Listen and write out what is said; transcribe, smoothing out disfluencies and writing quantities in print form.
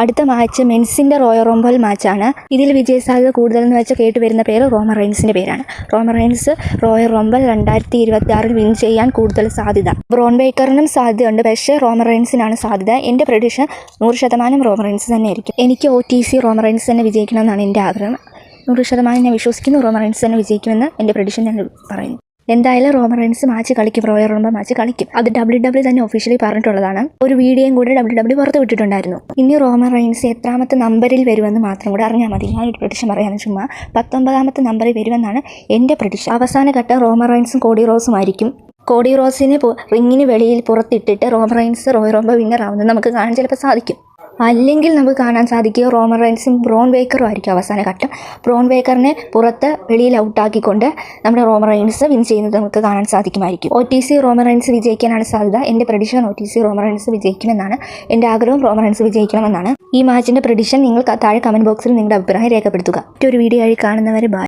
അടുത്ത match മെൻസിൻ്റെ royal rumble മാച്ചാണ്. ഇതിൽ വിജയസാധ്യത കൂടുതലെന്ന് വെച്ചാൽ കേട്ട് വരുന്ന പേര് റോമൻ റെയിൻസിൻ്റെ പേരാണ്. Roman Reigns Royal Rumble 2026 win ചെയ്യാൻ കൂടുതൽ സാധ്യത. ബ്രോൺ ബേക്കറിനും സാധ്യതയുണ്ട്, പക്ഷേ റോമൻ റെയിൻസിനാണ് സാധ്യത. എൻ്റെ പ്രഡിക്ഷൻ 100% റോമൻ റെയിൻസ് തന്നെ ആയിരിക്കും. എനിക്ക് OTC റോമൻ റെയിൻസ് തന്നെ വിജയിക്കണമെന്നാണ് എൻ്റെ ആഗ്രഹം. 100% ഞാൻ വിശ്വസിക്കുന്നു റോമൻ റെയിൻസ് തന്നെ വിജയിക്കുമെന്ന് എൻ്റെ പ്രഡിക്ഷൻ ഞാൻ പറയുന്നു. എന്തായാലും റോമൻ റെയിൻസ് മാച്ച് കളിക്കും, റോയൽ റംബിൾ മാച്ച് കളിക്കും. അത് WWE തന്നെ ഒഫീഷ്യലി പറഞ്ഞിട്ടുള്ളതാണ്. ഒരു വീഡിയോയും കൂടെ WWE പുറത്ത് വിട്ടിട്ടുണ്ടായിരുന്നു. ഇനി റോമൻ റെയിൻസ് എത്രാമത്തെ നമ്പറിൽ വരുമെന്ന് മാത്രം കൂടെ അറിഞ്ഞാൽ മതി. ഞാനൊരു പ്രഡിക്ഷൻ പറയാമെന്ന് ചുമ്മാ 19ാമത്തെ നമ്പറിൽ വരുമെന്നാണ് എൻ്റെ പ്രഡിക്ഷൻ. അവസാന ഘട്ടം റോമൻ റെയിൻസും കോഡി റോസും ആയിരിക്കും. കോഡി റോസിനെ റിങ്ങിന് വെളിയിൽ പുറത്തിട്ടിട്ട് Roman Reigns Royal Rumble winner ആവുന്നത് നമുക്ക് കാണാൻ ചിലപ്പോൾ സാധിക്കും. അല്ലെങ്കിൽ നമുക്ക് കാണാൻ സാധിക്കുക റോമൻ റെയിൻസും ബ്രോൺ ബേക്കറും ആയിരിക്കും അവസാന ഘട്ടം. ബ്രോൺ ബേക്കറിനെ പുറത്ത് വെളിയിൽ ഔട്ടാക്കിക്കൊണ്ട് നമ്മുടെ റോമൻ റെയിൻസ് വിൻ ചെയ്യുന്നത് നമുക്ക് കാണാൻ സാധിക്കുമായിരിക്കും. OTC റോമൻ റെയിൻസ് വിജയിക്കാനാണ് സാധ്യത. എൻ്റെ പ്രഡിക്ഷൻ OTC റോമൻ റെയിൻസ് വിജയിക്കുമെന്നാണ്. എൻ്റെ ആഗ്രഹം റോമൻ റെയിൻസ് വിജയിക്കണമെന്നാണ്. ഈ മാച്ചിൻ്റെ പ്രഡിക്ഷൻ നിങ്ങൾ താഴെ കമൻറ്റ് ബോക്സിൽ നിങ്ങളുടെ അഭിപ്രായം രേഖപ്പെടുത്തുക. മറ്റൊരു വീഡിയോ ആയി കാണുന്നവരെ ബൈ.